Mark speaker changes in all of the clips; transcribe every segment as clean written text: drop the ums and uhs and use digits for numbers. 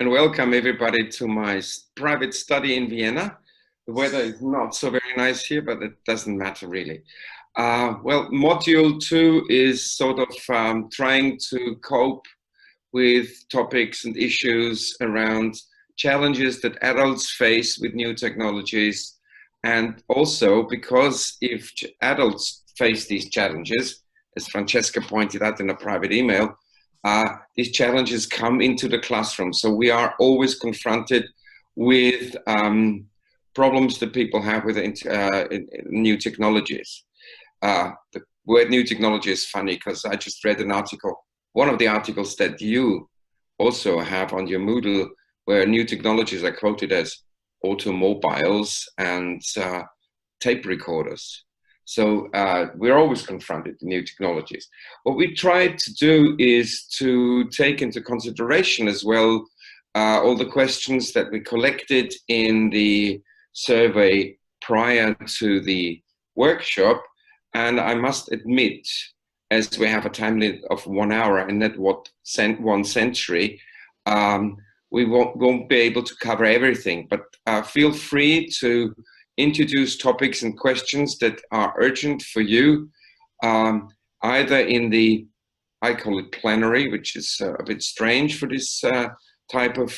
Speaker 1: and welcome everybody to my private study in Vienna. The weather is not so very nice here, but it doesn't matter really. Well, module 2 is sort of trying to cope with topics and issues around challenges that adults face with new technologies. And also because if adults face these challenges, as Francesca pointed out in a private email, these challenges come into the classroom. So we are always confronted with problems that people have with new technologies. The word new technology is funny because I just read an article, one of the articles that you also have on your Moodle, where new technologies are quoted as automobiles and tape recorders. So we're always confronted with new technologies. What we tried to do is to take into consideration as well all the questions that we collected in the survey prior to the workshop. And I must admit, as we have a time limit of 1 hour and not 1 century, we won't be able to cover everything, but feel free to introduce topics and questions that are urgent for you, either in the, I call it plenary, which is a bit strange for this type of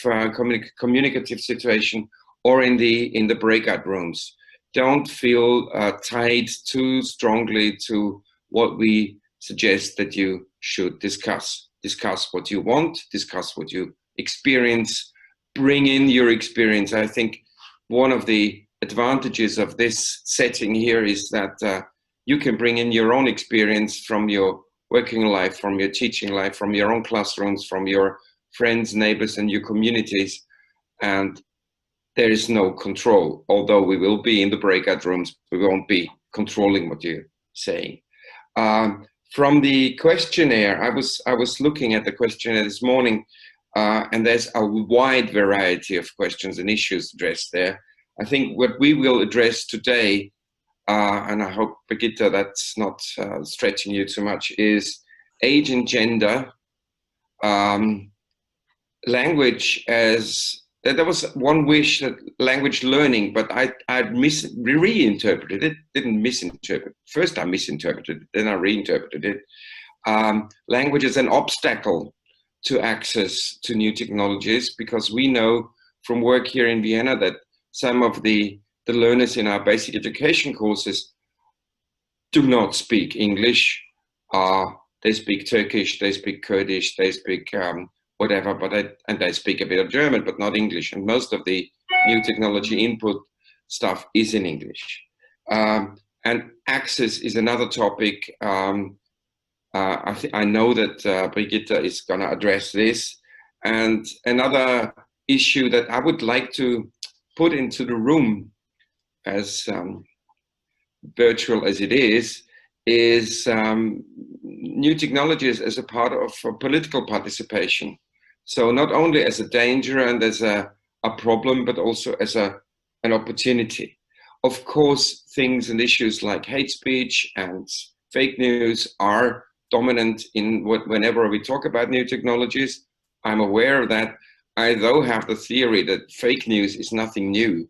Speaker 1: communicative situation, or in the breakout rooms. Don't feel tied too strongly to what we suggest that you should discuss. Discuss what you want, discuss what you experience, bring in your experience. I think one of the advantages of this setting here is that you can bring in your own experience from your working life, from your teaching life, from your own classrooms, from your friends, neighbors, and your communities. And there is no control. Although we will be in the breakout rooms, we won't be controlling what you're saying. From the questionnaire, I was looking at the questionnaire this morning, and there's a wide variety of questions and issues addressed there. I think what we will address today, and I hope, Birgitta, that's not stretching you too much, is age and gender, language as, there was one wish that language learning, but I reinterpreted it, didn't misinterpret. First I misinterpreted it, then I reinterpreted it. Language is an obstacle to access to new technologies, because we know from work here in Vienna that some of the learners in our basic education courses do not speak English. They speak Turkish, they speak Kurdish, they speak whatever, and they speak a bit of German, but not English. And most of the new technology input stuff is in English. And access is another topic. I know that Birgitta is going to address this. And another issue that I would like to put into the room, as virtual as it is new technologies as a part of political participation. So not only as a danger and as a problem, but also as an opportunity. Of course, things and issues like hate speech and fake news are dominant in whenever we talk about new technologies. I'm aware of that. I, though, have the theory that fake news is nothing new.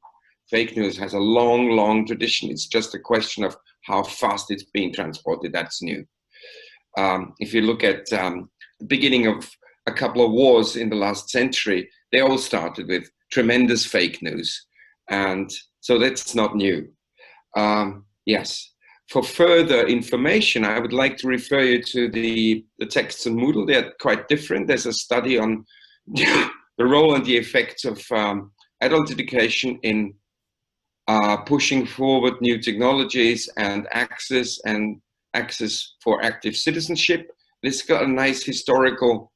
Speaker 1: Fake news has a long, long tradition. It's just a question of how fast it's being transported. That's new. If you look at the beginning of a couple of wars in the last century, they all started with tremendous fake news. And so that's not new. Yes. For further information, I would like to refer you to the texts on Moodle. They're quite different. There's a study on the role and the effects of adult education in pushing forward new technologies and access for active citizenship. It's got a nice historical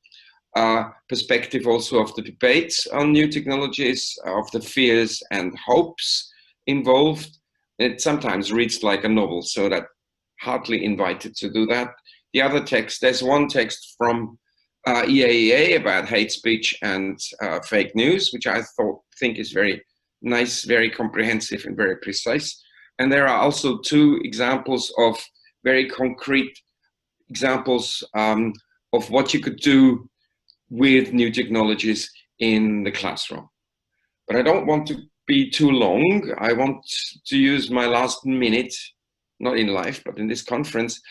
Speaker 1: perspective also of the debates on new technologies, of the fears and hopes involved. It sometimes reads like a novel, so that hardly invited to do that. The other text, there's one text from EAEA about hate speech and fake news, which I think is very nice, very comprehensive and very precise. And there are also 2 examples of very concrete examples of what you could do with new technologies in the classroom. But I don't want to be too long. I want to use my last minute, not in life, but in this conference,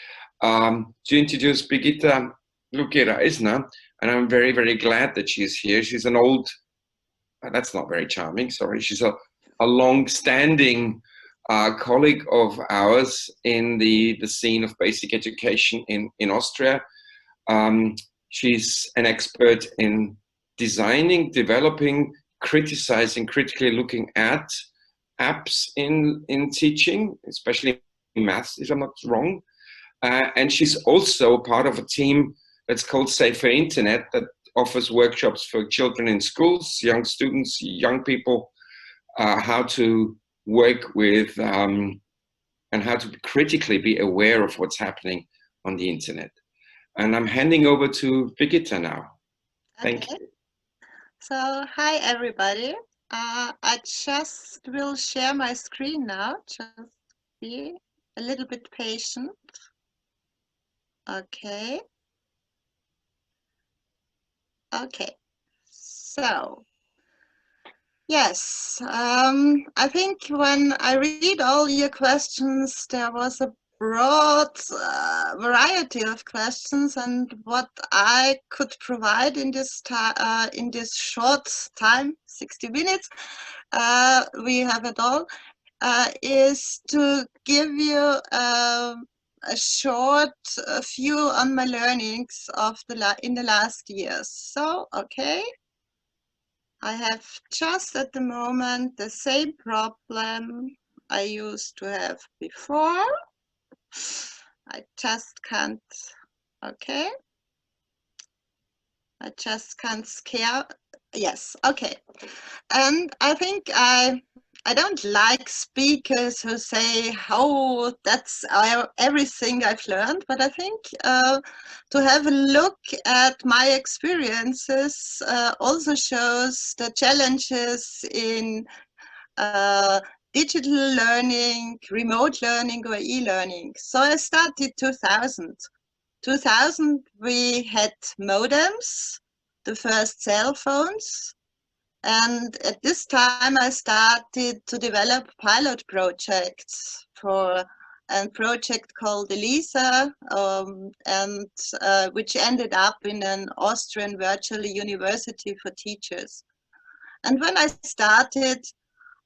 Speaker 1: to introduce Birgitta Loucky-Reisner. And I'm very, very glad that she's here. She's an old, that's not very charming, sorry. She's a long-standing colleague of ours in the scene of basic education in Austria. She's an expert in designing, developing, criticizing, critically looking at apps in teaching, especially in maths, if I'm not wrong. And she's also part of a team that's called Saferinternet that offers workshops for children in schools, young students, young people, how to work with and how to critically be aware of what's happening on the internet. And I'm handing over to Birgitta now. Thank you.
Speaker 2: So, hi everybody. I just will share my screen now. Just be a little bit patient. Okay. Okay. So, yes, I think when I read all your questions, there was a broad variety of questions, and what I could provide in this short time, 60 minutes, we have it all, is to give you a short view on my learnings of in the last years. So, okay. I have just at the moment the same problem I used to have before. I just can't, okay. I just can't scare. Yes, okay. And I think I don't like speakers who say, oh, that's everything I've learned, but I think to have a look at my experiences also shows the challenges in digital learning, remote learning, or e-learning. So I started 2000. 2000, we had modems, the first cell phones. And at this time, I started to develop pilot projects for a project called ELISA, which ended up in an Austrian virtual university for teachers. And when I started,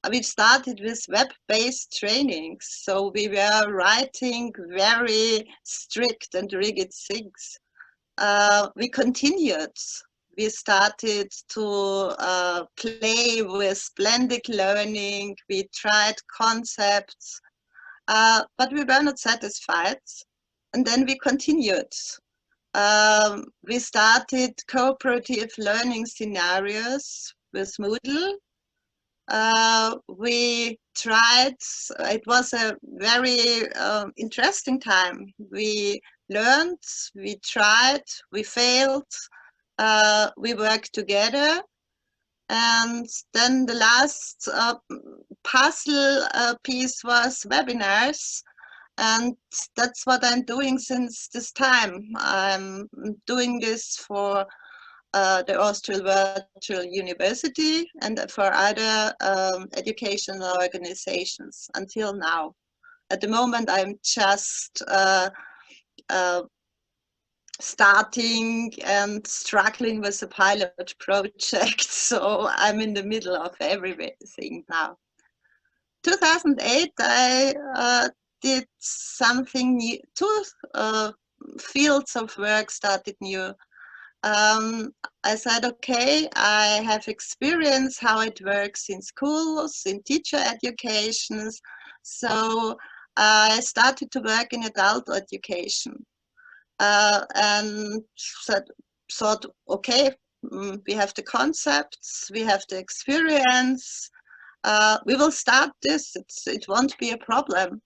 Speaker 2: we started with web-based trainings. So we were writing very strict and rigid things. We continued. We started to play with blended learning. We tried concepts, but we were not satisfied. And then we continued. We started cooperative learning scenarios with Moodle. We tried, it was a very interesting time. We learned, we tried, we failed, we worked together. And then the last puzzle piece was webinars. And that's what I'm doing since this time. I'm doing this for the Austrian Virtual University and for other educational organizations until now. At the moment, I'm just starting and struggling with a pilot project, so I'm in the middle of everything now. 2008, I did something new. Two fields of work started new. I said, okay, I have experience how it works in schools, in teacher educations. So I started to work in adult education and thought, okay, we have the concepts, we have the experience, we will start this, it won't be a problem.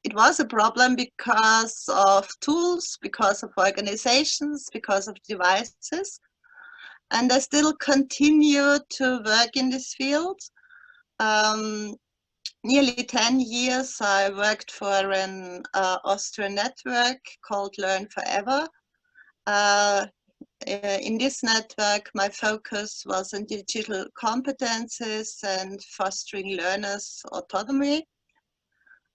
Speaker 2: It was a problem because of tools, because of organizations, because of devices. And I still continue to work in this field. Nearly 10 years I worked for an Austrian network called Learn Forever. in this network, my focus was on digital competences and fostering learners' autonomy.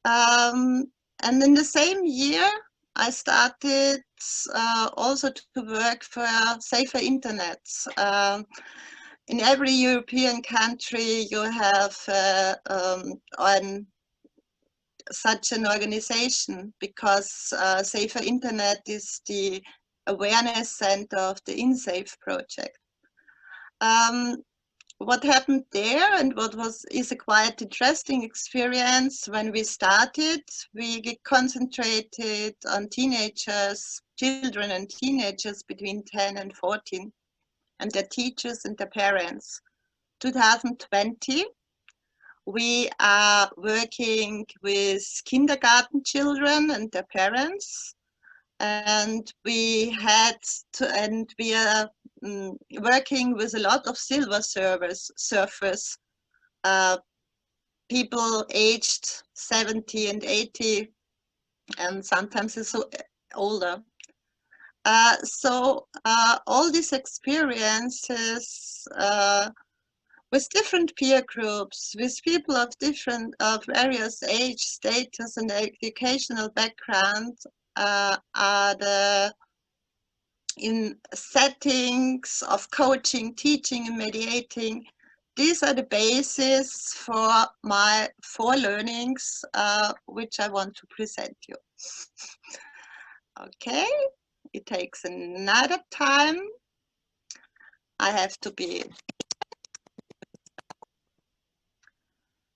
Speaker 2: And in the same year, I started also to work for Saferinternet. In every European country, you have such an organization, because Saferinternet is the awareness center of the InSafe project. What happened there, and what is a quite interesting experience when we started, we concentrated on children and teenagers between 10 and 14, and their teachers and their parents. 2020, we are working with kindergarten children and their parents, and we are working with a lot of silver surfers, people aged 70 and 80, and sometimes it's older. So all these experiences with different peer groups, with people of various age, status, and educational background, are in settings of coaching, teaching, and mediating. These are the basis for my 4 learnings, which I want to present you. Okay, it takes another time. I have to be.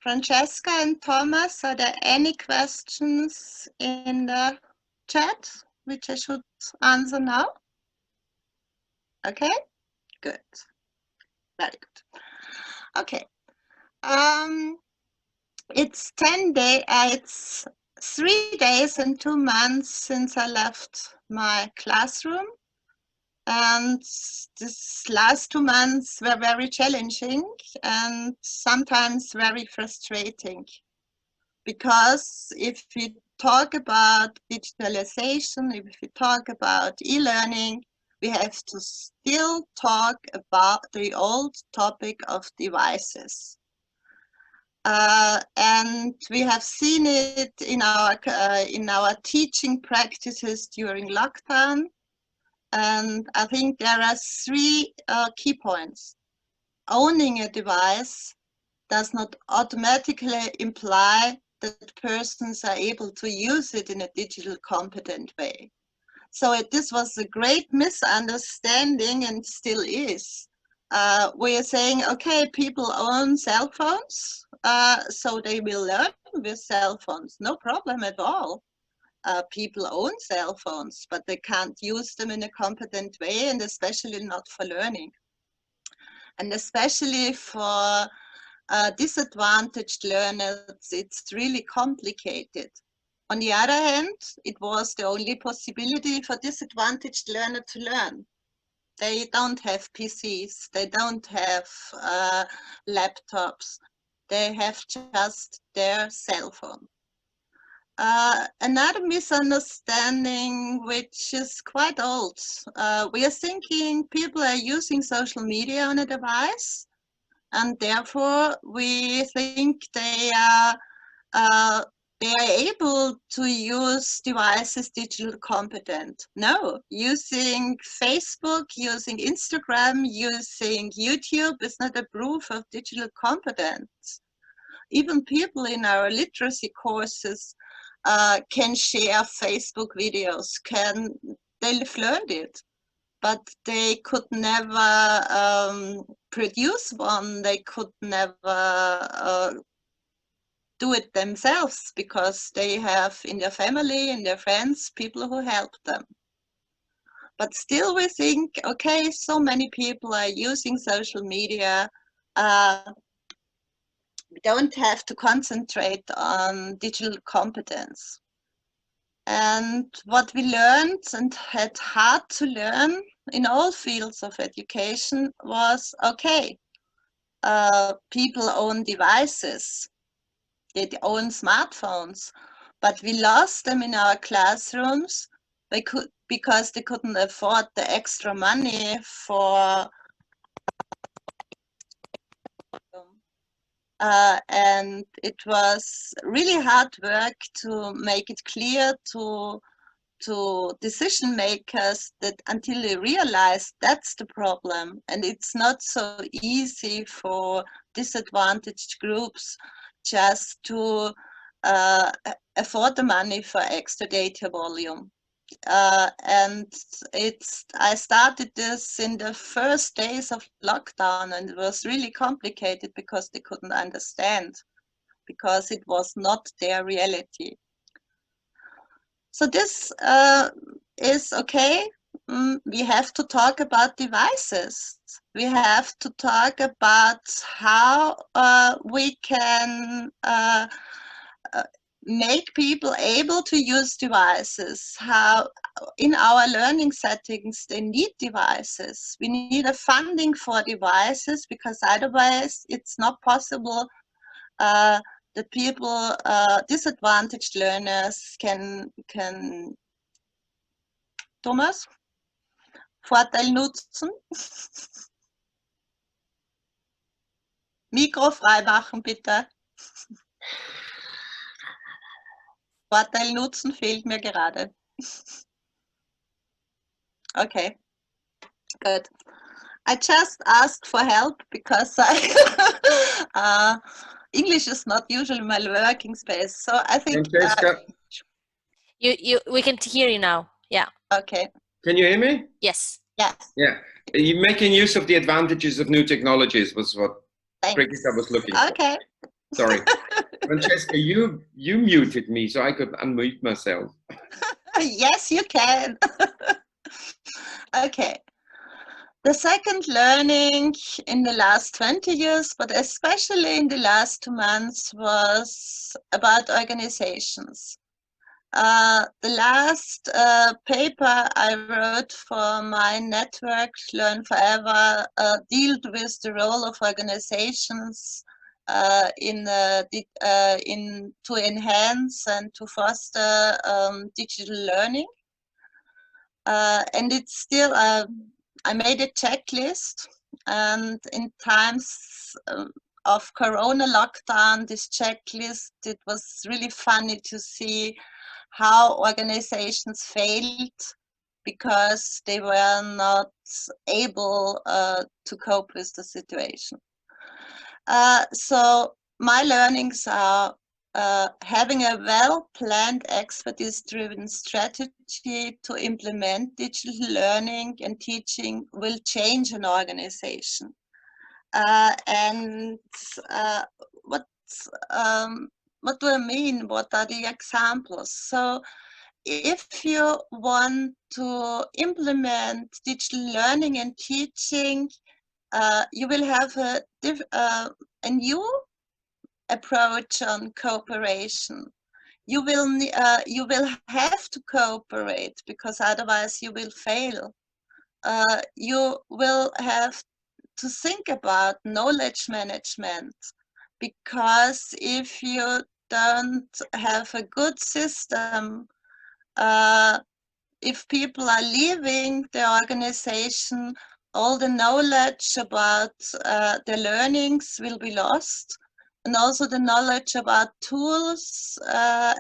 Speaker 2: Francesca and Thomas, are there any questions in the chat which I should answer now? Okay, good. Very good. Okay. It's 10 days, it's 3 days and 2 months since I left my classroom. And these last 2 months were very challenging and sometimes very frustrating. Because if we talk about digitalization, if we talk about e-learning, we have to still talk about the old topic of devices. And we have seen it in our teaching practices during lockdown. And I think there are 3 key points. Owning a device does not automatically imply that persons are able to use it in a digital competent way. So this was a great misunderstanding, and still is. We are saying, okay, people own cell phones, so they will learn with cell phones. No problem at all. People own cell phones, but they can't use them in a competent way, and especially not for learning. And especially for disadvantaged learners, it's really complicated. On the other hand, it was the only possibility for disadvantaged learners to learn. They don't have PCs, they don't have laptops, they have just their cell phone. Another misunderstanding, which is quite old, we are thinking people are using social media on a device, and therefore we think they are able to use devices digital competent. No, using Facebook, using Instagram, using YouTube is not a proof of digital competence. Even people in our literacy courses can share Facebook videos, they've learned it, but they could never produce one, they could never do it themselves, because they have in their family, in their friends, people who help them. But still we think, okay, so many people are using social media, we don't have to concentrate on digital competence. And what we learned and had hard to learn in all fields of education was, okay, people own devices, they own smartphones, but we lost them in our classrooms because they couldn't afford the extra money for and it was really hard work to make it clear to decision makers that until they realize that's the problem, and it's not so easy for disadvantaged groups just to afford the money for extra data volume. And I started this in the first days of lockdown, and it was really complicated because they couldn't understand, because it was not their reality. So this is okay. We have to talk about devices. We have to talk about how we can make people able to use devices, how in our learning settings they need devices. We need a funding for devices, because otherwise it's not possible that people, disadvantaged learners can Thomas, Vorteil nutzen. Mikro freimachen, bitte. Vorteil nutzen fehlt mir gerade. Okay, good. I just asked for help because English is not usually my working space. So I think
Speaker 3: we can hear you now. Yeah.
Speaker 2: Okay.
Speaker 1: Can you hear me?
Speaker 3: Yes.
Speaker 2: Yes.
Speaker 1: Yeah. You're making use of the advantages of new technologies was what Birgitta was looking for.
Speaker 2: Okay.
Speaker 1: Sorry. Francesca, you muted me so I could unmute myself.
Speaker 2: Yes, you can. Okay. The second learning in the last 20 years, but especially in the last 2 months, was about organizations. The last paper I wrote for my network, Learn Forever, dealt with the role of organizations to enhance and to foster digital learning. And it's still, I made a checklist, and in times of Corona lockdown, this checklist, it was really funny to see how organizations failed because they were not able to cope with the situation. So my learnings are having a well-planned, expertise-driven strategy to implement digital learning and teaching will change an organization. And what do I mean? What are the examples? So if you want to implement digital learning and teaching, you will have a new approach on cooperation. You will have to cooperate, because otherwise you will fail. You will have to think about knowledge management, because if you don't have a good system, if people are leaving the organization, all the knowledge about the learnings will be lost, and also the knowledge about tools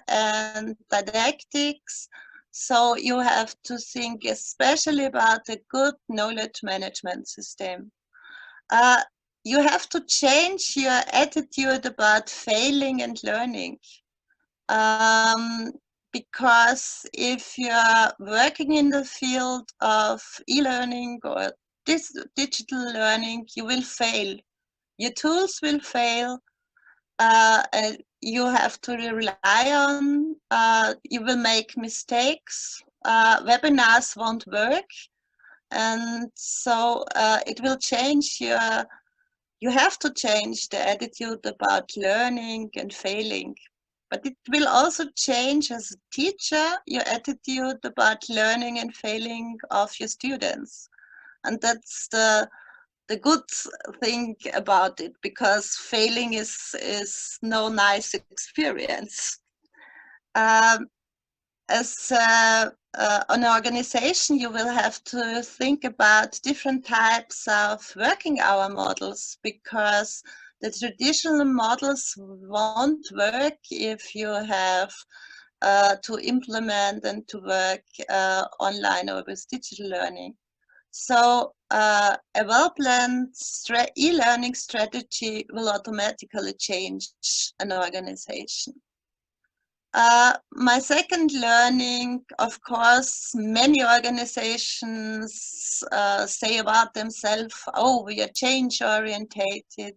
Speaker 2: and didactics. So you have to think especially about a good knowledge management system. You have to change your attitude about failing and learning. Because if you're working in the field of e-learning or this digital learning, you will fail. Your tools will fail. You have to rely on, you will make mistakes. Webinars won't work. And so it will change you have to change the attitude about learning and failing. But it will also change, as a teacher, your attitude about learning and failing of your students. And that's the good thing about it, because failing is no nice experience. As an organization, you will have to think about different types of working hour models, because the traditional models won't work if you have to implement and to work online or with digital learning. So a well-planned e-learning strategy will automatically change an organization. My second learning, of course, many organizations say about themselves, oh, we are change-orientated.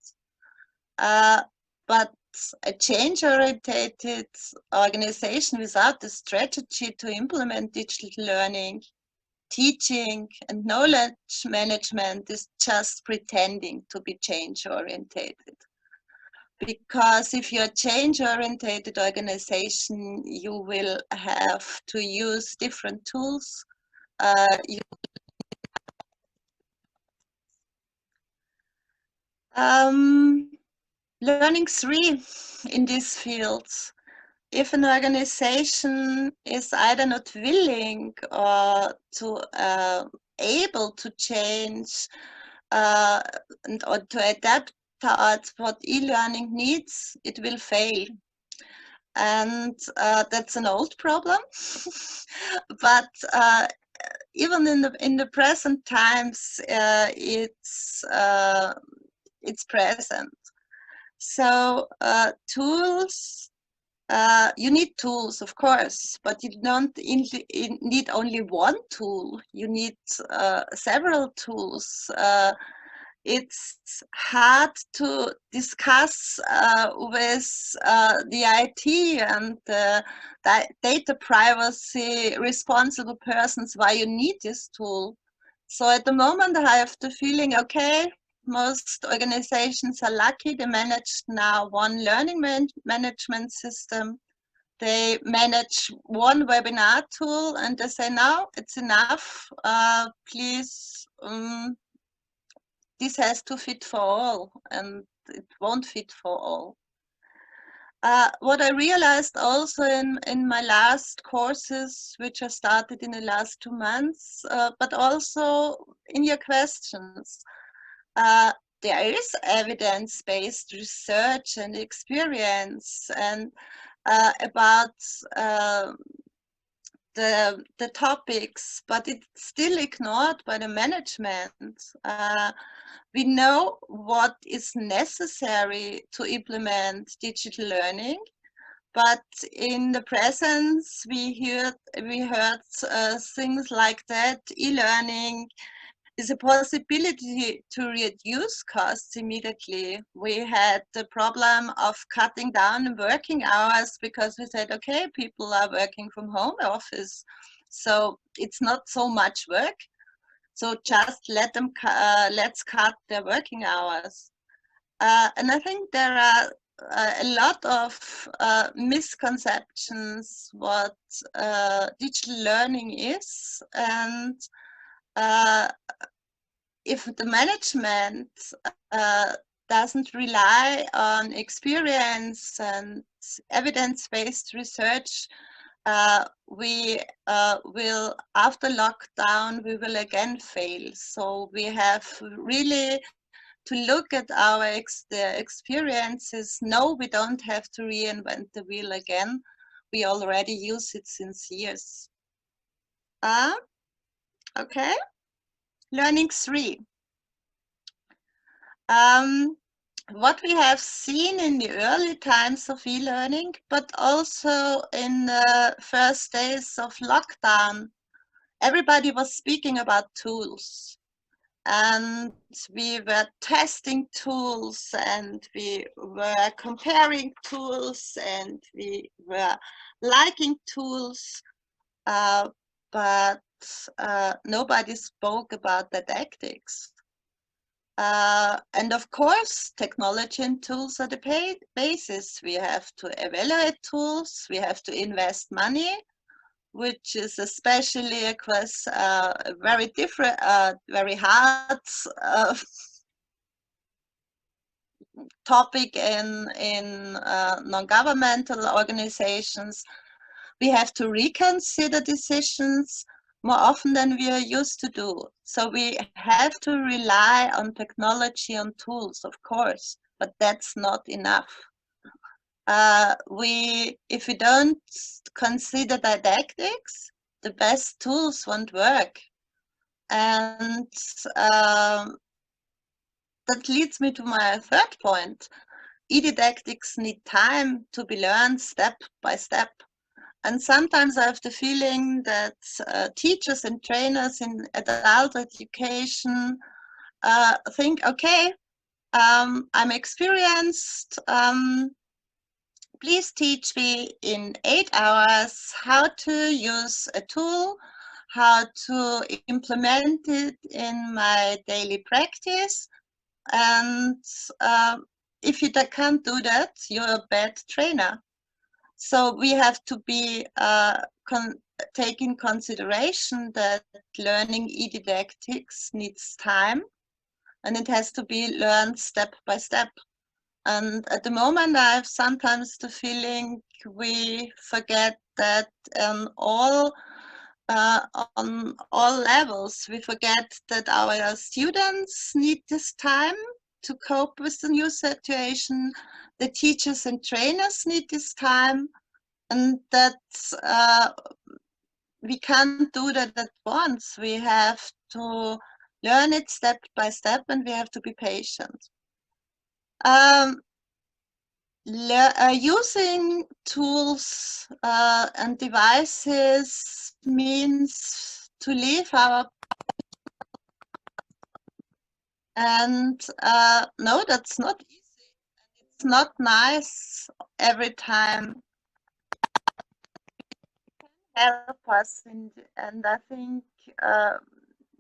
Speaker 2: But a change-orientated organization without a strategy to implement digital learning, teaching, and knowledge management is just pretending to be change-orientated. Because if you're a change-orientated organization, you will have to use different tools. Learning 3 in these fields. If an organization is either not willing or able to change or to adapt towards what e-learning needs, it will fail. And that's an old problem. But even in the present times, it's present. So tools, you need tools, of course, but you don't need only one tool. You need several tools. It's hard to discuss with the IT and data privacy responsible persons why you need this tool. So at the moment I have the feeling, okay, most organizations are lucky. They manage now one learning management system. They manage one webinar tool, and they say, now it's enough. Please, this has to fit for all, and it won't fit for all. What I realized also in my last courses, which I started in the last 2 months, but also in your questions, there is evidence-based research and experience and about the topics, but it's still ignored by the management. We know what is necessary to implement digital learning, but in the presence we heard things like that. E-learning is a possibility to reduce costs immediately. We had the problem of cutting down working hours because we said, okay, people are working from home office, so it's not so much work. So just let's cut their working hours. And I think there are a lot of misconceptions what digital learning is, and if the management doesn't rely on experience and evidence-based research, we will, after lockdown, we will again fail. So we have really to look at our experiences. No, we don't have to reinvent the wheel again. We already use it since years. Okay. Learning 3. What we have seen in the early times of e-learning, but also in the first days of lockdown, everybody was speaking about tools. And we were testing tools, and we were comparing tools, and we were liking tools, but nobody spoke about the tactics. And of course, technology and tools are the basis. We have to evaluate tools, we have to invest money, which is especially across very different, very hard topic in non-governmental organizations. we have to reconsider decisions more often than we are used to do. So we have to rely on technology and tools, of course, but that's not enough. If we don't consider didactics, the best tools won't work. And that leads me to my third point. E-didactics need time to be learned step by step. And sometimes I have the feeling that teachers and trainers in adult education think, okay, I'm experienced, please teach me in 8 hours how to use a tool, how to implement it in my daily practice. And if you can't do that, you're a bad trainer. So we have to be take in consideration that learning e-didactics needs time, and it has to be learned step by step. And at the moment, I have sometimes the feeling we forget that on all levels, we forget that our students need this time to cope with the new situation. The teachers and trainers need this time, and that we can't do that at once. We have to learn it step by step, and we have to be patient. Using tools and devices means to leave our and no, that's not easy. It's not nice every time. Help us, and I think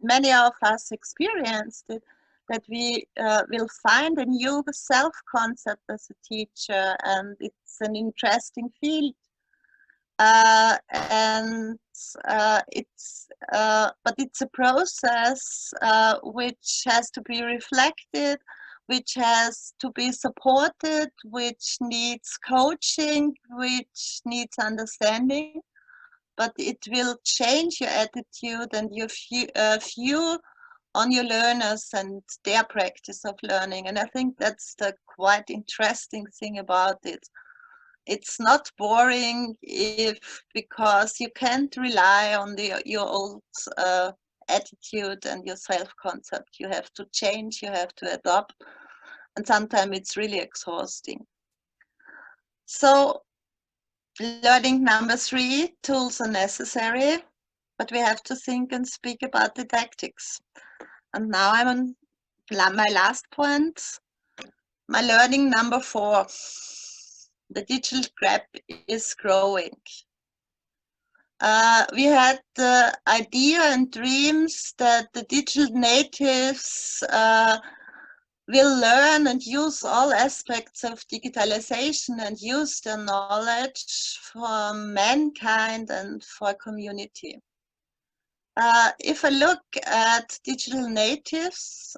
Speaker 2: many of us experienced it, that we will find a new self-concept as a teacher, and it's an interesting field. But it's a process which has to be reflected, which has to be supported, which needs coaching, which needs understanding. But it will change your attitude and your view on your learners and their practice of learning. And I think that's the quite interesting thing about it. It's not boring because you can't rely on your old attitude and your self-concept. You have to change, you have to adapt, and sometimes it's really exhausting. So learning number 3, tools are necessary, but we have to think and speak about didactics. And now I'm on my last point, my learning number 4. The digital gap is growing. We had the idea and dreams that the digital natives will learn and use all aspects of digitalization and use their knowledge for mankind and for community. If I look at digital natives,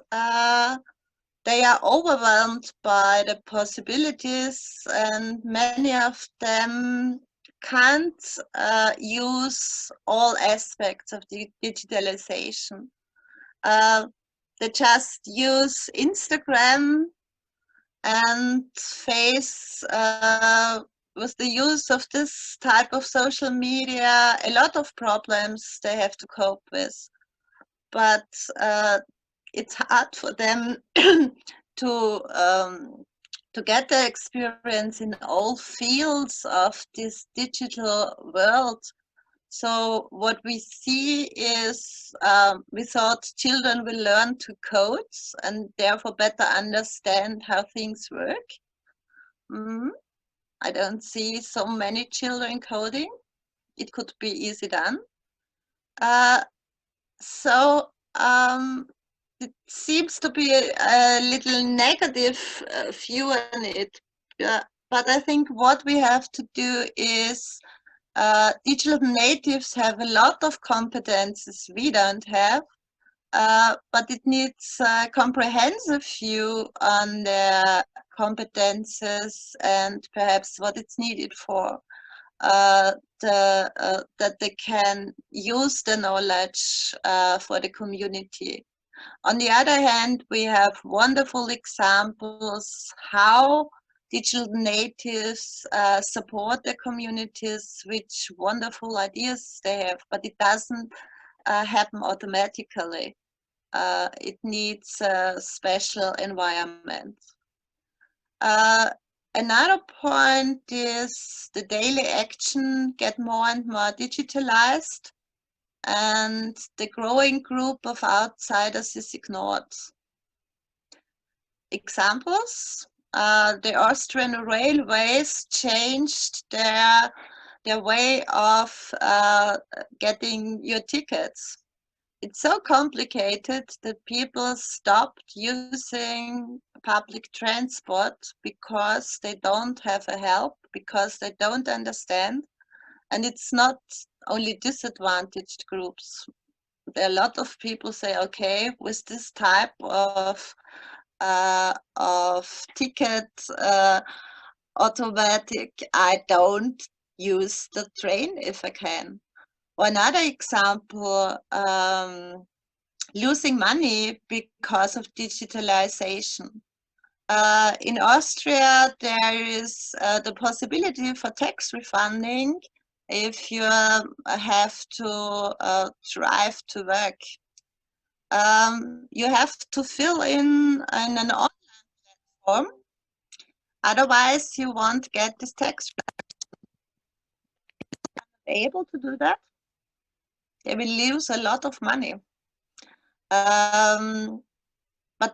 Speaker 2: they are overwhelmed by the possibilities, and many of them can't use all aspects of the digitalization. They just use Instagram and face, with the use of this type of social media, a lot of problems they have to cope with. But it's hard for them to get the experience in all fields of this digital world. So what we see is we thought children will learn to code and therefore better understand how things work. I don't see so many children coding. It could be easy done. So it seems to be a little negative view on it. But I think what we have to do is digital natives have a lot of competences we don't have, but it needs a comprehensive view on their competences and perhaps what it's needed for. that they can use the knowledge for the community. On the other hand, we have wonderful examples how digital natives support their communities, which wonderful ideas they have, but it doesn't happen automatically. It needs a special environment. Another point is the daily action get more and more digitalized, and the growing group of outsiders is ignored. Examples, the Austrian railways changed their way of getting your tickets. It's so complicated that people stopped using public transport because they don't have a help, because they don't understand. And it's not only disadvantaged groups. There are a lot of people say, okay, with this type of ticket automatic, I don't use the train if I can. Or another example, losing money because of digitalization. In Austria, there is the possibility for tax refunding if you have to drive to work. You have to fill in an online platform, otherwise you won't get this tax. Able to do that, they will lose a lot of money. But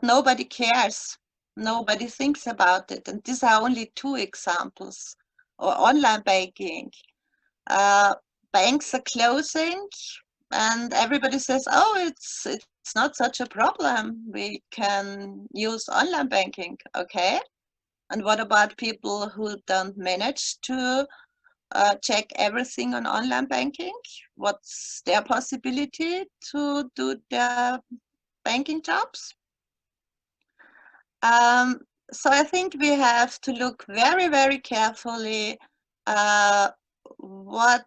Speaker 2: nobody cares. Nobody thinks about it. And these are only two examples. Or online banking. Banks are closing and everybody says, oh, it's not such a problem. We can use online banking. Okay. And what about people who don't manage to check everything on online banking? What's their possibility to do their banking jobs? So I think we have to look very, very carefully what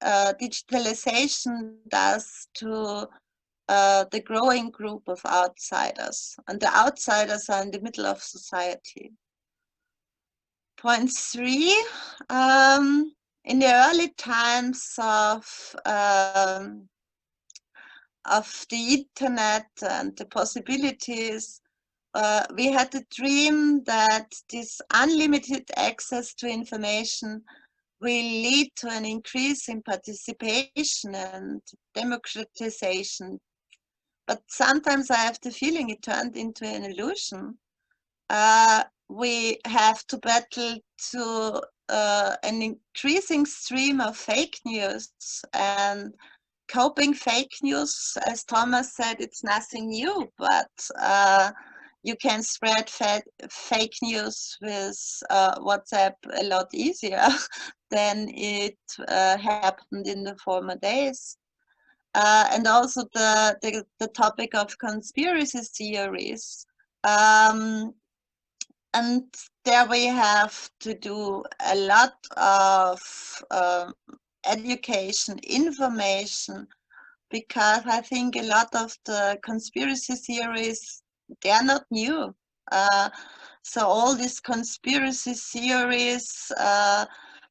Speaker 2: digitalization does to the growing group of outsiders, and the outsiders are in the middle of society. Point 3, in the early times of the internet and the possibilities, we had the dream that this unlimited access to information will lead to an increase in participation and democratization. But sometimes I have the feeling it turned into an illusion. We have to battle to an increasing stream of fake news, and coping fake news, as Thomas said, it's nothing new, but you can spread fake news with WhatsApp a lot easier than it happened in the former days. And also the topic of conspiracy theories. And there we have to do a lot of education, information, because I think a lot of the conspiracy theories, they are not new. So all these conspiracy theories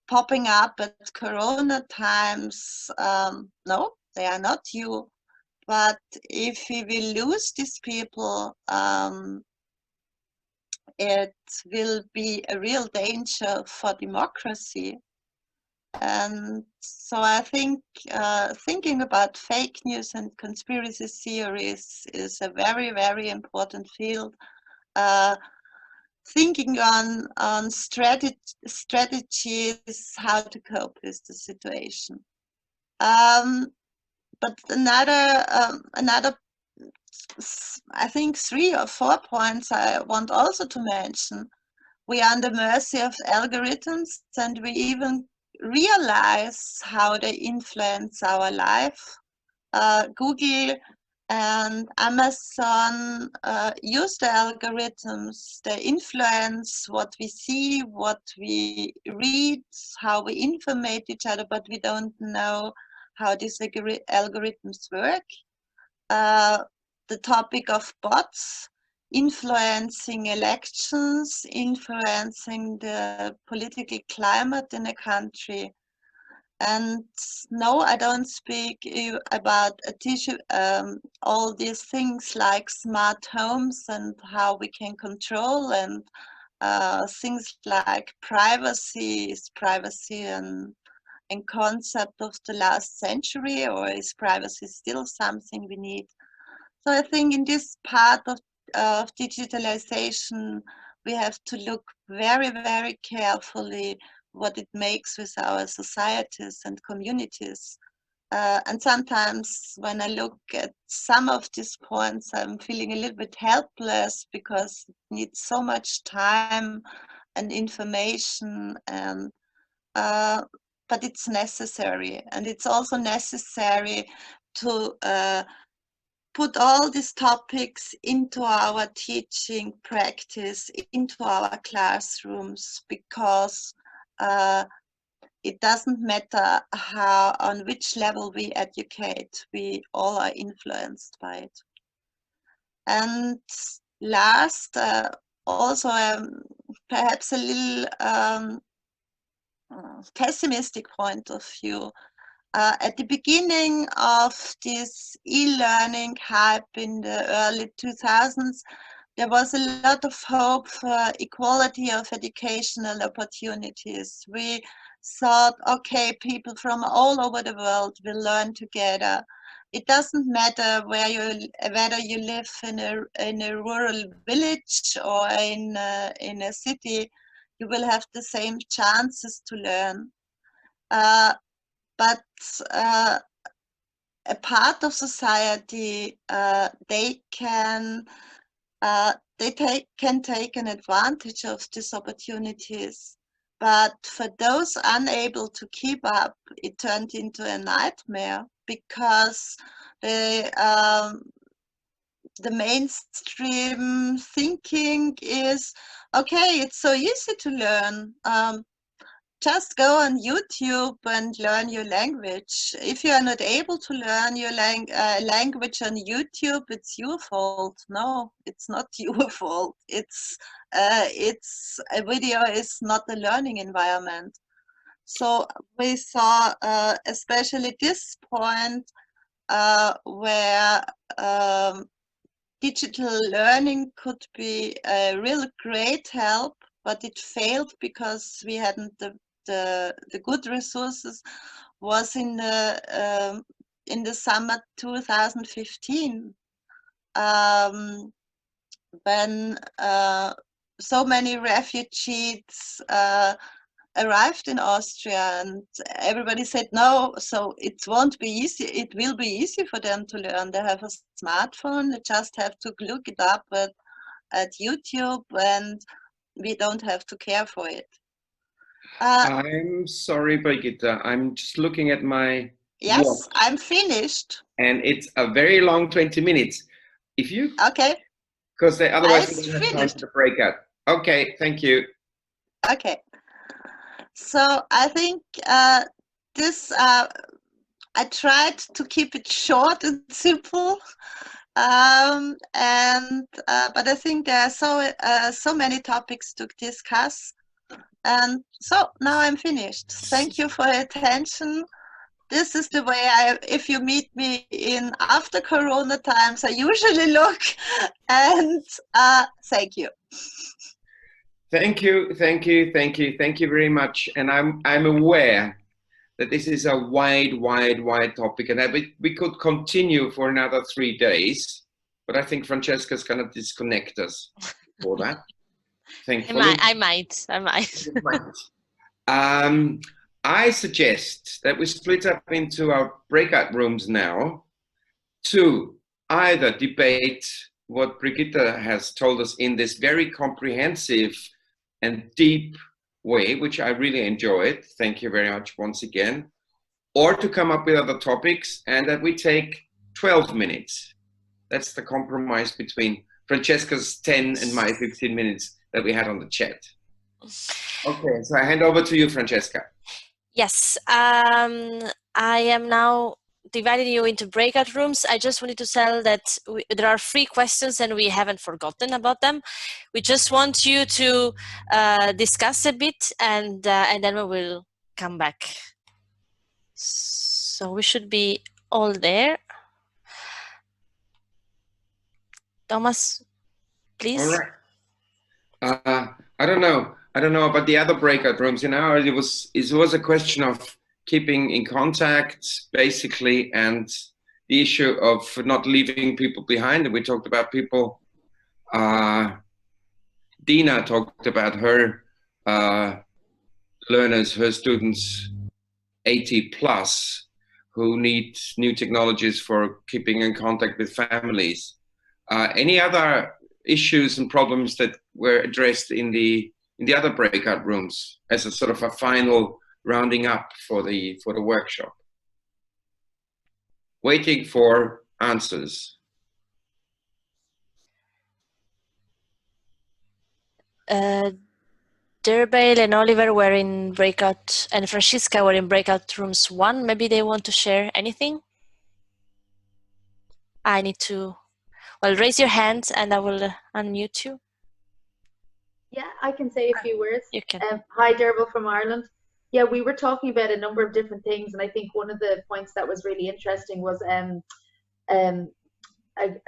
Speaker 2: popping up at Corona times, no, they are not new. But if we will lose these people, it will be a real danger for democracy. And so I think thinking about fake news and conspiracy theories is a very, very important field. Thinking on strategies how to cope with the situation. But another, I think 3 or 4 points I want also to mention. We are under mercy of algorithms, and we even realize how they influence our life. Google And Amazon use the algorithms. They influence what we see, what we read, how we informate each other, but we don't know how these algorithms work. The topic of bots influencing elections, influencing the political climate in a country. And no, I don't speak about all these things like smart homes and how we can control, and things like privacy. Is privacy and concept of the last century, or is privacy still something we need? So I think in this part of digitalization, we have to look very, very carefully what it makes with our societies and communities. And sometimes when I look at some of these points, I'm feeling a little bit helpless because it needs so much time and information, and but it's necessary. And it's also necessary to put all these topics into our teaching practice, into our classrooms, because it doesn't matter on which level we educate, we all are influenced by it. And last, also perhaps a little pessimistic point of view. At the beginning of this e-learning hype in the early 2000s, there was a lot of hope for equality of educational opportunities. We thought, okay, people from all over the world will learn together. It doesn't matter whether you live in a rural village or in a city, you will have the same chances to learn. But a part of society, they can take an advantage of these opportunities. But for those unable to keep up, it turned into a nightmare, because the mainstream thinking is, okay, it's so easy to learn. Just go on YouTube and learn your language. If you are not able to learn your language on YouTube, it's your fault. No, it's not your fault. It's a video is not a learning environment. So we saw especially this point where digital learning could be a real great help, but it failed because we hadn't the good resources. Was in the summer 2015, when so many refugees arrived in Austria, and everybody said no, so it won't be easy. It will be easy for them to learn. They have a smartphone, they just have to look it up at YouTube, and we don't have to care for it.
Speaker 1: I'm sorry, Birgitta. I'm just looking at my
Speaker 2: Yes,
Speaker 1: watch,
Speaker 2: I'm finished.
Speaker 1: and it's a very long 20 minutes. If you
Speaker 2: Okay.
Speaker 1: Because otherwise we
Speaker 2: I've
Speaker 1: don't have time
Speaker 2: finished.
Speaker 1: for the breakout. Okay, thank you.
Speaker 2: Okay. So I think this I tried to keep it short and simple, but I think there are so many topics to discuss, and so now I'm finished. Thank you for your attention. This is the way if you meet me in after Corona times, I usually look, and thank you.
Speaker 1: Thank you, thank you, thank you, thank you very much. And I'm aware that this is a wide topic, and that we could continue for another 3 days, but I think Francesca's gonna disconnect us for that. Thankfully.
Speaker 3: I might.
Speaker 1: I suggest that we split up into our breakout rooms now to either debate what Birgitta has told us in this very comprehensive and deep way, which I really enjoyed. Thank you very much once again. Or to come up with other topics, and that we take 12 minutes That's the compromise between Francesca's 10 and my 15 minutes that we had on the chat. Okay, so I hand over to you, Francesca.
Speaker 3: Yes, I am now dividing you into breakout rooms. I just wanted to tell that there are 3 questions and we haven't forgotten about them. We just want you to discuss a bit and then we will come back. So we should be all there. Thomas, please.
Speaker 1: All right. I don't know about the other breakout rooms. You know, it was a question of keeping in contact, basically, and the issue of not leaving people behind. And we talked about people. Dina talked about her learners, her students, 80 plus, who need new technologies for keeping in contact with families. Any other issues and problems that were addressed in the other breakout rooms as a sort of a final rounding up for the workshop? Waiting for answers.
Speaker 3: Derbale and Oliver were in breakout, and Francisca were in breakout rooms 1. Maybe they want to share anything. I need to, well, raise your hand and I will unmute you.
Speaker 4: Yeah, I can say a few words.
Speaker 3: You can.
Speaker 4: Hi, Derbal from Ireland. Yeah, we were talking about a number of different things, and I think one of the points that was really interesting was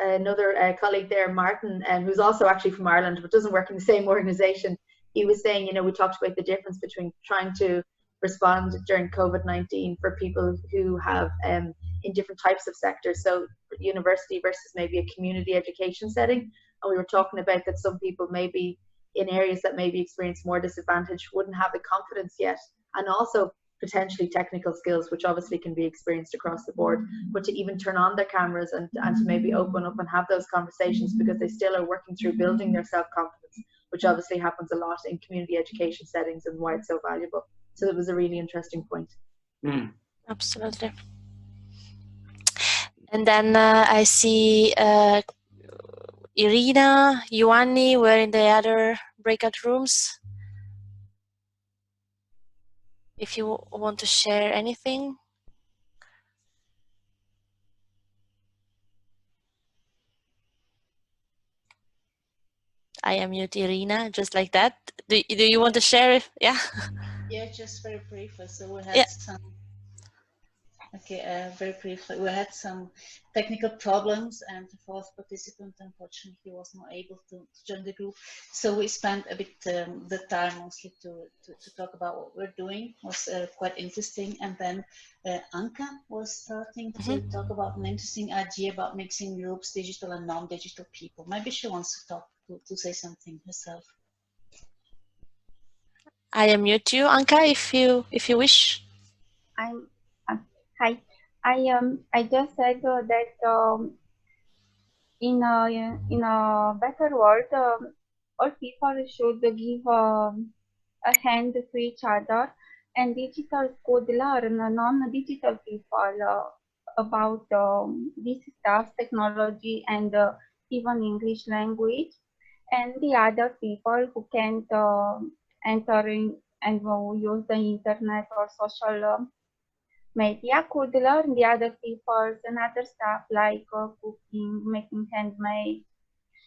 Speaker 4: another colleague there, Martin, who's also actually from Ireland but doesn't work in the same organization. He was saying, you know, we talked about the difference between trying to respond during COVID-19 for people who have in different types of sectors, so university versus maybe a community education setting. And we were talking about that some people maybe in areas that maybe experience more disadvantage wouldn't have the confidence yet, and also potentially technical skills, which obviously can be experienced across the board, but to even turn on their cameras and to maybe open up and have those conversations, because they still are working through building their self-confidence, which obviously happens a lot in community education settings and why it's so valuable. So it was a really interesting point.
Speaker 3: Absolutely. And then I see Irina, Ioanni were in the other breakout rooms. If you want to share anything. I unmute Irina, just like that. Do you want to share it? Yeah?
Speaker 5: Yeah, just very briefly. So we had some... Okay, very briefly, we had some technical problems, and the 4th participant, unfortunately, was not able to join the group. So we spent a bit the time mostly to talk about what we're doing. It was quite interesting. And then Anka was starting to talk about an interesting idea about mixing groups, digital and non-digital people. Maybe she wants to talk, to say something herself.
Speaker 3: I unmute you, Anka, if you wish.
Speaker 6: Hi, I just said that in a better world, all people should give a hand to each other, and digital could learn non-digital people about this stuff, technology, and even English language, and the other people who can't enter in and use the internet or social media could learn the other people's and other stuff like cooking, making handmade,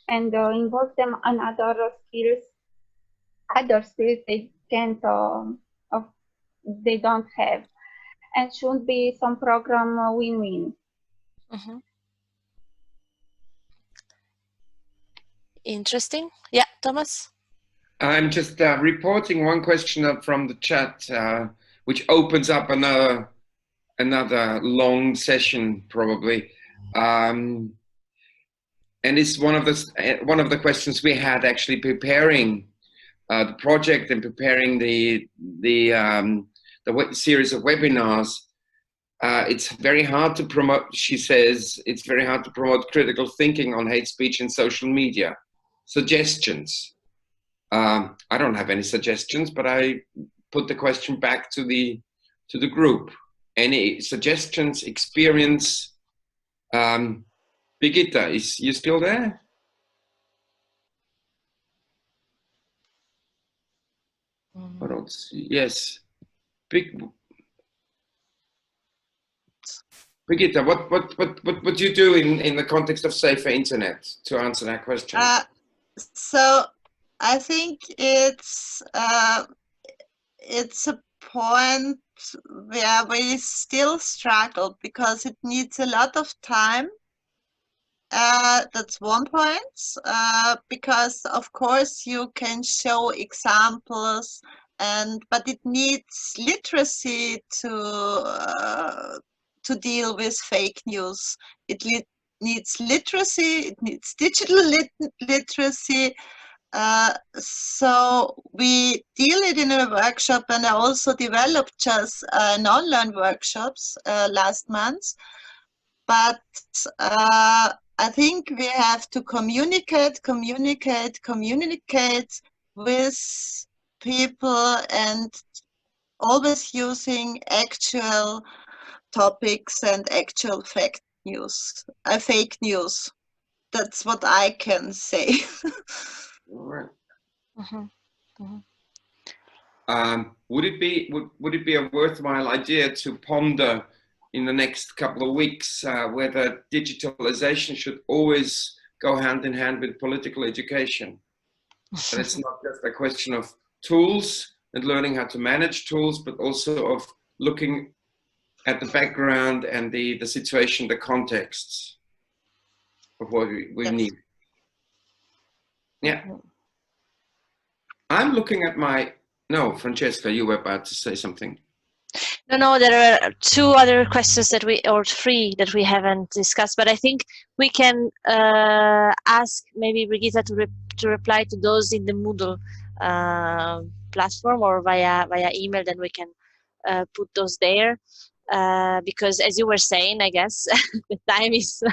Speaker 6: and involve them in other skills they can't, they don't have, and should be some program win-win.
Speaker 3: Interesting. Yeah, Thomas?
Speaker 1: I'm just reporting one question up from the chat, which opens up another long session probably, and it's one of the questions we had actually preparing the project and preparing the series of webinars. It's very hard to promote, she says, it's very hard to promote critical thinking on hate speech in social media. Suggestions? I don't have any suggestions, but I put the question back to the group. Any suggestions, experience, Birgitta, is you still there? I don't see. Yes. Birgitta, what do you do in the context of safer internet to answer that question?
Speaker 2: So I think it's a point where we still struggle because it needs a lot of time. That's one point, because of course you can show examples, but it needs literacy to deal with fake news. It needs literacy, it needs digital literacy. So we deal it in a workshop, and I also developed just an online workshops last month. But I think we have to communicate with people, and always using actual topics and actual fake news. That's what I can say.
Speaker 1: All right.
Speaker 3: Mm-hmm.
Speaker 1: Would it be a worthwhile idea to ponder in the next couple of weeks whether digitalization should always go hand in hand with political education? That it's not just a question of tools and learning how to manage tools, but also of looking at the background and the situation, the contexts of what we
Speaker 2: Yes.
Speaker 1: need. Yeah. I'm looking at my... No, Francesca, you were about to say something.
Speaker 3: No, there are two other questions or three that we haven't discussed, but I think we can ask maybe Birgitta to reply to those in the Moodle platform or via email. Then we can put those there, because as you were saying, I guess the time is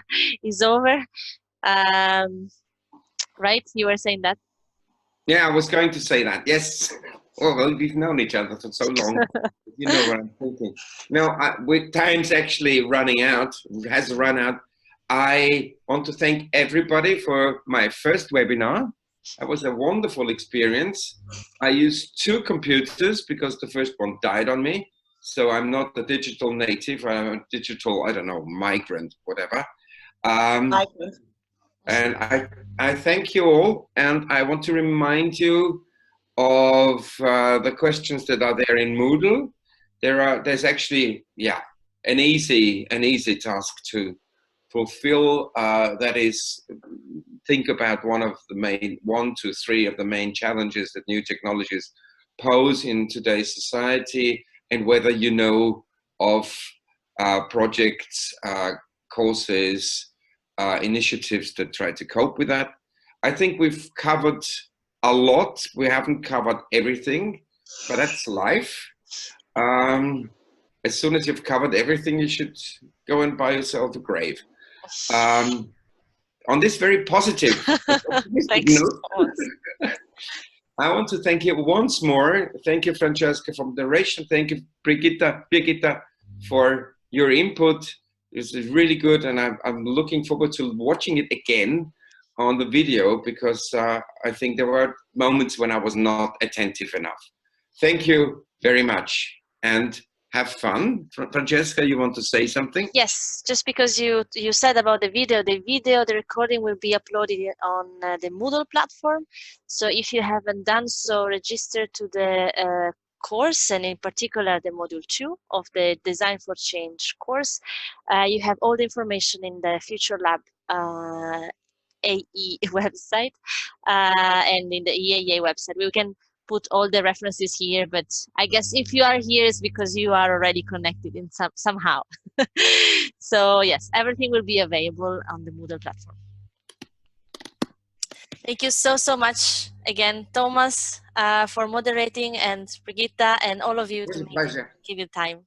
Speaker 3: over. Right? You were saying that.
Speaker 1: Yeah, I was going to say that. Yes. Well, we've known each other for so long. You know what I'm thinking. Now, with time's actually running out, has run out. I want to thank everybody for my first webinar. That was a wonderful experience. I used 2 computers because the first one died on me. So I'm not a digital native. I'm a digital, I don't know, migrant, whatever.
Speaker 2: Migrant.
Speaker 1: And I thank you all. And I want to remind you of the questions that are there in Moodle. There's actually, yeah, an easy task to fulfill. That is, think about one to three of the main challenges that new technologies pose in today's society, and whether you know of projects, courses, initiatives that try to cope with that. I think we've covered a lot. We haven't covered everything, but that's life. As soon as you've covered everything, you should go and buy yourself a grave. On this very positive note, I want to thank you once more. Thank you, Francesca, for the narration. Thank you, Birgitta, for your input. This is really good, and I'm looking forward to watching it again on the video, because I think there were moments when I was not attentive enough. Thank you very much, and have fun. Francesca, you want to say something?
Speaker 3: Yes, just because you said about the recording will be uploaded on the Moodle platform. So if you haven't done so, register to the course, and in particular the module 2 of the Design for Change course. You have all the information in the FuturelabAE website and in the EAA website. We can put all the references here, but I guess if you are here, it's because you are already connected in somehow. So yes, everything will be available on the Moodle platform. Thank you so much again, Thomas, for moderating, and Birgitta, and all of you to give you time.